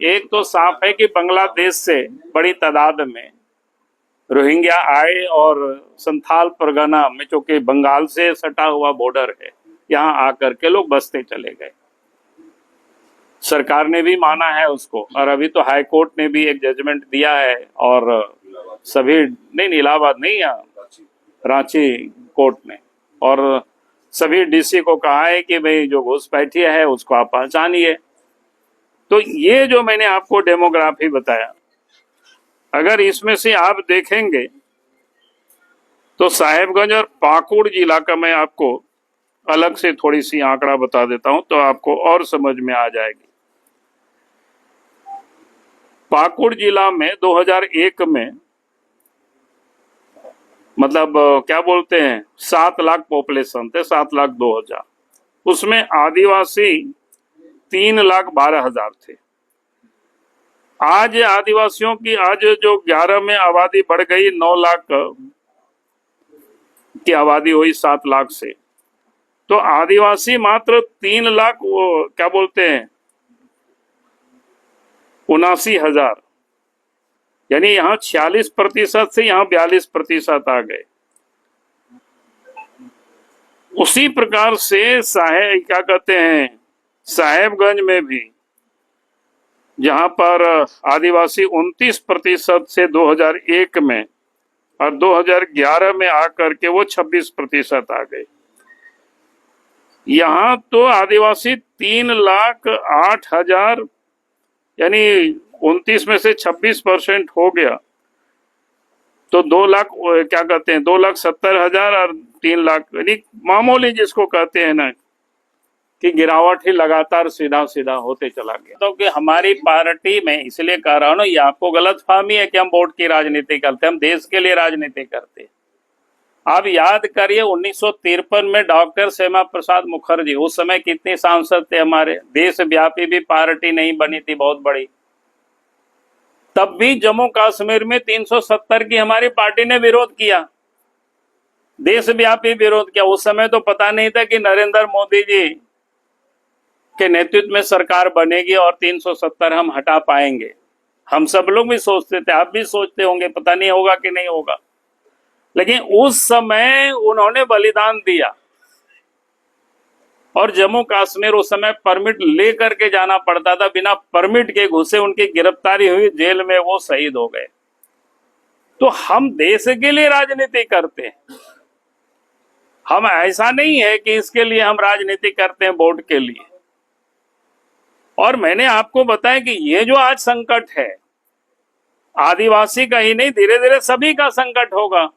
एक तो साफ है कि बांग्लादेश से बड़ी तादाद में रोहिंग्या आए और संथाल परगना में, जो कि बंगाल से सटा हुआ बॉर्डर है, यहाँ आकर के लोग बसते चले गए। सरकार ने भी माना है उसको, और अभी तो हाई कोर्ट ने भी एक जजमेंट दिया है, और सभी नहीं, इलाहाबाद नहीं, यहाँ रांची कोर्ट ने, और सभी डीसी को कहा है कि भाई जो घुसपैठिया है उसको आप पहचानिए। तो ये जो मैंने आपको डेमोग्राफी बताया, अगर इसमें से आप देखेंगे तो साहेबगंज और पाकुड़ जिला का मैं आपको अलग से थोड़ी सी आंकड़ा बता देता हूं, तो आपको और समझ में आ जाएगी। पाकुड़ जिला में 2001 में, मतलब क्या बोलते हैं, 7 लाख पॉपुलेशन थे, 7,02,000। उसमें आदिवासी 3,12,000 थे। आज आदिवासियों की आज जो 11 में आबादी बढ़ गई, 9 लाख की आबादी हुई 7 लाख से। तो आदिवासी मात्र 3 लाख क्या बोलते हैं 79,000, यानी यहाँ 46% से यहाँ 42% आ गए। उसी प्रकार से क्या कहते हैं, साहेबगंज में भी, जहां पर आदिवासी 29% से 2001 में, और 2011 में आकर के वो 26% आ गए। यहाँ तो आदिवासी 3,08,000, यानी 29 में से 26% हो गया, तो 2 लाख क्या कहते हैं 2,70,000 और 3 लाख, यानी मामूली जिसको कहते हैं ना कि गिरावट ही लगातार सीधा सीधा होते चला गया। तो कि हमारी पार्टी में, इसलिए कह रहा हूं ना, ये आपको गलतफहमी है कि हम वोट की राजनीति करते, हम देश के लिए राजनीति करते। आप याद करिए 1953 में डॉक्टर श्यामा प्रसाद मुखर्जी, उस समय कितने सांसद थे हमारे, देशव्यापी भी पार्टी नहीं बनी थी बहुत बड़ी, तब भी जम्मू कश्मीर में 370 की हमारी पार्टी ने विरोध किया, देशव्यापी विरोध किया। उस समय तो पता नहीं था कि नरेंद्र मोदी जी के नेतृत्व में सरकार बनेगी और 370 हम हटा पाएंगे। हम सब लोग भी सोचते थे, आप भी सोचते होंगे, पता नहीं होगा कि नहीं होगा, लेकिन उस समय उन्होंने बलिदान दिया, और जम्मू कश्मीर उस समय परमिट लेकर के जाना पड़ता था, बिना परमिट के घुसे, उनकी गिरफ्तारी हुई, जेल में वो शहीद हो गए। तो हम देश के लिए राजनीति करते हैं, हम ऐसा नहीं है कि इसके लिए हम राजनीति करते हैं वोट के लिए। और मैंने आपको बताया कि ये जो आज संकट है, आदिवासी का ही नहीं, धीरे धीरे सभी का संकट होगा।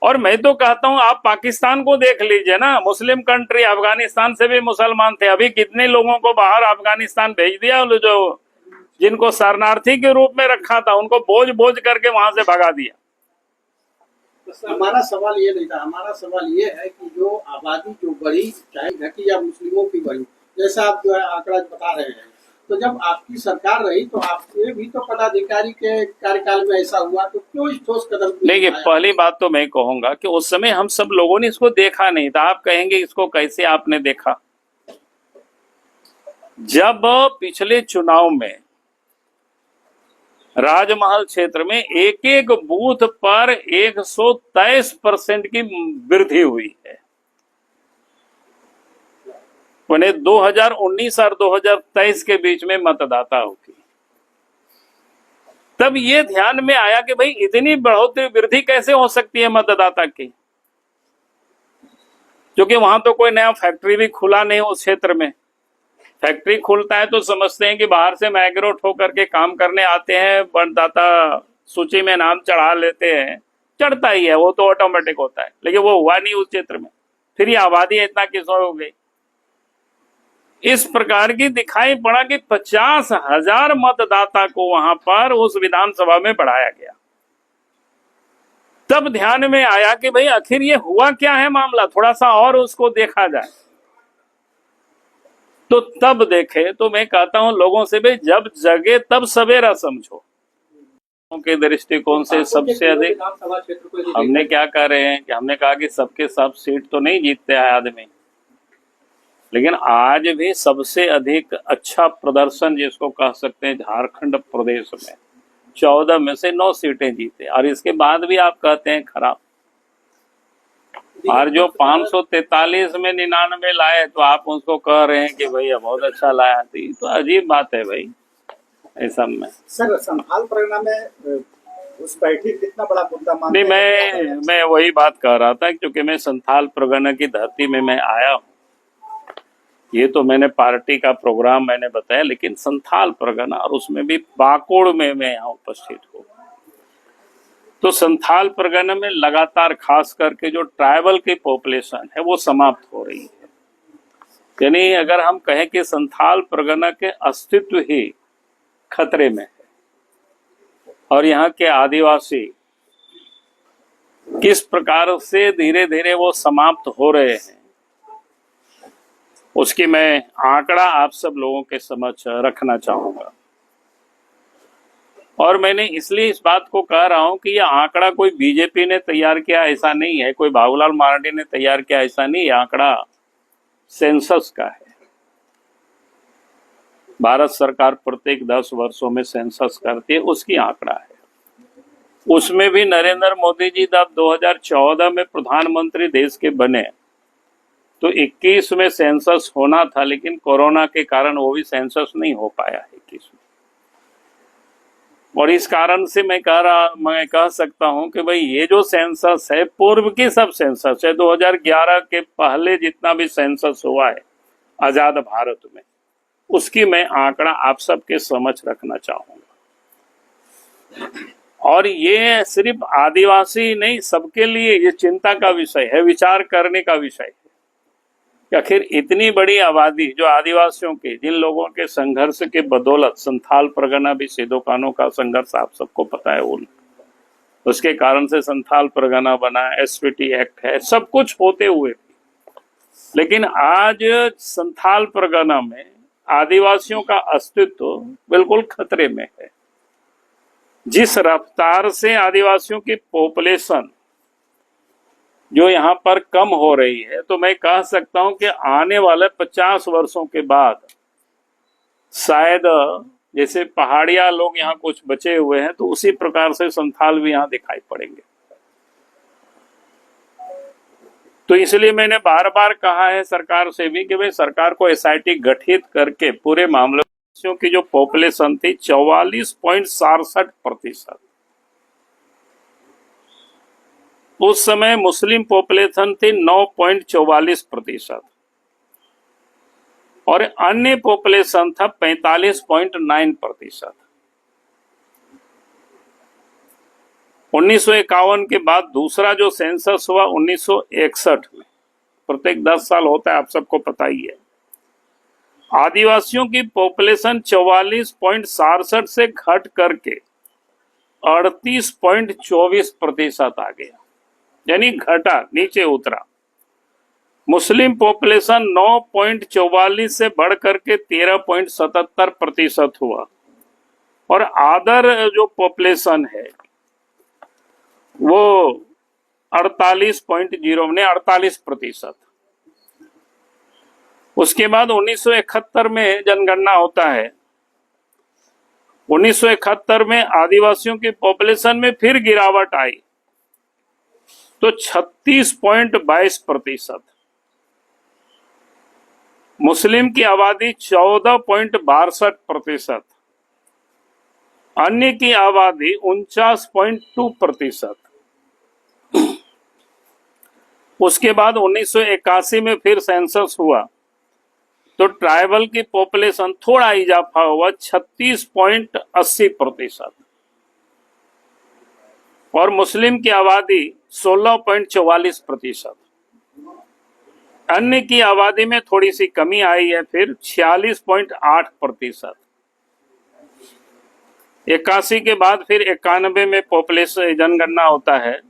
और मैं तो कहता हूं, आप पाकिस्तान को देख लीजिए ना, मुस्लिम कंट्री, अफगानिस्तान से भी मुसलमान थे, अभी कितने लोगों को बाहर अफगानिस्तान भेज दिया, जो जिनको शरणार्थी के रूप में रखा था उनको बोझ बोझ करके वहां से भगा दिया। हमारा सवाल ये नहीं था, हमारा सवाल ये है कि जो आबादी जो बढ़ी, चाहे घटी या मुस्लिमों की बढ़ी, जैसा आप जो है आंकड़ा बता रहे हैं, तो जब आपकी सरकार रही तो आपके भी तो पदाधिकारी के कार्यकाल में ऐसा हुआ, तो क्यों इस ठोस कदम नहीं, पहली बात तो मैं कहूंगा कि उस समय हम सब लोगों ने इसको देखा नहीं था। आप कहेंगे इसको कैसे आपने देखा? जब पिछले चुनाव में राजमहल क्षेत्र में एक एक बूथ पर 123% की वृद्धि हुई है, उन्हें 2019 और 2023 के बीच में मतदाता होगी, तब ये ध्यान में आया कि भाई इतनी बढ़ोतरी, वृद्धि कैसे हो सकती है मतदाता की, क्योंकि वहां तो कोई नया फैक्ट्री भी खुला नहीं उस क्षेत्र में। फैक्ट्री खुलता है तो समझते हैं कि बाहर से माइग्रेट होकर के काम करने आते हैं, मतदाता सूची में नाम चढ़ा लेते हैं, चढ़ता ही है, वो तो ऑटोमेटिक होता है, लेकिन वो हुआ नहीं उस क्षेत्र में। फिर ये आबादी इतना किसो हो गई, इस प्रकार की दिखाई पड़ा कि 50,000 मतदाता को वहां पर उस विधानसभा में बढ़ाया गया। तब ध्यान में आया कि भाई आखिर ये हुआ क्या है मामला, थोड़ा सा और उसको देखा जाए। तो तब देखे, तो मैं कहता हूं लोगों से, भाई जब जगे तब सवेरा समझो के दृष्टिकोण से सबसे अधिक हमने क्या कह रहे हैं कि हमने कहा कि सबके सब सीट तो नहीं जीतते हैं आदमी, लेकिन आज भी सबसे अधिक अच्छा प्रदर्शन जिसको कह सकते हैं झारखंड प्रदेश में 14 में से 9 सीटें जीते, और इसके बाद भी आप कहते हैं खराब। और जो 543 में 99 लाए तो आप उसको कह रहे हैं कि भैया बहुत अच्छा लाया। तो अजीब बात है भाई इस सब में। सर संथाल परगना में उस पार्टी कितना बड़ा मुद्दा मानते नहीं, हैं? मैं वही बात कह रहा था, क्योंकि मैं संथाल परगना की धरती में मैं आया हूँ। ये तो मैंने पार्टी का प्रोग्राम मैंने बताया, लेकिन संथाल परगना और उसमें भी पाकुड़ में मैं यहाँ उपस्थित हूँ। तो संथाल परगना में लगातार खास करके जो ट्राइबल की पॉपुलेशन है वो समाप्त हो रही है। यानी अगर हम कहें कि संथाल परगना के अस्तित्व ही खतरे में है और यहाँ के आदिवासी किस प्रकार से धीरे धीरे वो समाप्त हो रहे हैं, उसकी मैं आंकड़ा आप सब लोगों के समक्ष रखना चाहूंगा। और मैंने इसलिए इस बात को कह रहा हूं कि यह आंकड़ा कोई बीजेपी ने तैयार किया ऐसा नहीं है, कोई बाबूलाल मरांडी ने तैयार किया ऐसा नहीं। यह आंकड़ा सेंसस का है। भारत सरकार प्रत्येक 10 वर्षों में सेंसस करती है, उसकी आंकड़ा है। उसमें भी नरेंद्र मोदी जी जब 2014 में प्रधानमंत्री देश के बने तो 21 में सेंसस होना था, लेकिन कोरोना के कारण वो भी सेंसस नहीं हो पाया 21 में। और इस कारण से मैं कह सकता हूं कि भाई ये जो सेंसस है पूर्व की सब सेंसस है, 2011 के पहले जितना भी सेंसस हुआ है आजाद भारत में, उसकी मैं आंकड़ा आप सबके समक्ष रखना चाहूंगा। और ये सिर्फ आदिवासी नहीं, सबके लिए ये चिंता का विषय है, विचार करने का विषय है कि आखिर इतनी बड़ी आबादी जो आदिवासियों के, जिन लोगों के संघर्ष के बदौलत संथाल परगना भी सिदो कानो का संघर्ष आप सबको पता है, उसके कारण से संथाल परगना बना, एसपीटी एक्ट है, सब कुछ होते हुए, लेकिन आज संथाल परगना में आदिवासियों का अस्तित्व बिल्कुल खतरे में है। जिस रफ्तार से आदिवासियों की पॉपुलेशन जो यहाँ पर कम हो रही है, तो मैं कह सकता हूं कि आने वाले 50 वर्षों के बाद शायद जैसे पहाड़िया लोग यहाँ कुछ बचे हुए हैं, तो उसी प्रकार से संथाल भी यहाँ दिखाई पड़ेंगे। तो इसलिए मैंने बार बार कहा है सरकार से भी कि भाई सरकार को एसआईटी गठित करके पूरे मामले की जो पॉपुलेशन थी 44.67%, उस समय मुस्लिम पॉपुलेशन थी 9.44% और अन्य पॉपुलेशन था 45.9%। 1951 के बाद दूसरा जो सेंसस हुआ 1961 में, प्रत्येक 10 साल होता है, आप सबको पता ही है। आदिवासियों की पॉपुलेशन 44.67 से घट करके 38.24% आ गया, यानी घटा, नीचे उतरा। मुस्लिम पॉपुलेशन 9.44 से बढ़ करके 13.77% हुआ और अदर जो पॉपुलेशन है वो 48.0 उसके बाद 1971 में जनगणना होता है। 1971 में आदिवासियों की पॉपुलेशन में फिर गिरावट आई तो 36.22%। मुस्लिम की आबादी 14.62%, अन्य की आबादी 49.2%। उसके बाद 1981 में फिर सेंसस हुआ तो ट्राइबल की पॉपुलेशन थोड़ा इजाफा हुआ 36.80% और मुस्लिम की आबादी 16.44%। अन्य की आबादी में थोड़ी सी कमी आई है, फिर 46.8%। 81 के बाद फिर 91 में पॉपुलेशन जनगणना होता है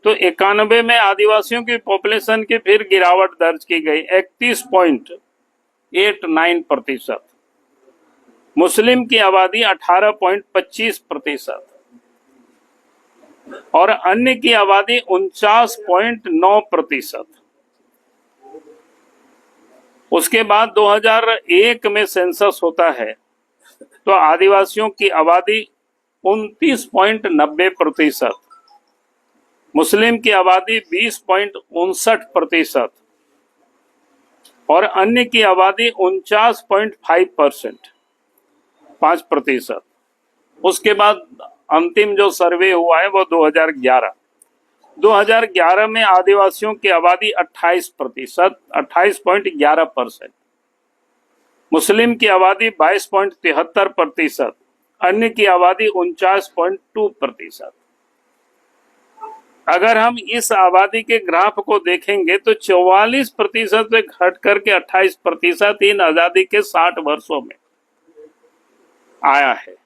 तो 91 में आदिवासियों की पॉपुलेशन की फिर गिरावट दर्ज की गई 31.89%। मुस्लिम की आबादी 18.25% और अन्य की आबादी 49.9%। उसके बाद 2001 में सेंसस होता है तो आदिवासियों की आबादी 29.90%, मुस्लिम की आबादी 20.59% और अन्य की आबादी 5%। उसके बाद अंतिम जो सर्वे हुआ है वो 2011 में आदिवासियों की आबादी 28%, मुस्लिम की आबादी 22.73%, अन्य की आबादी 49.2%। अगर हम इस आबादी के ग्राफ को देखेंगे तो 44% से घट करके 28% इन आजादी के 60 वर्षों में आया है।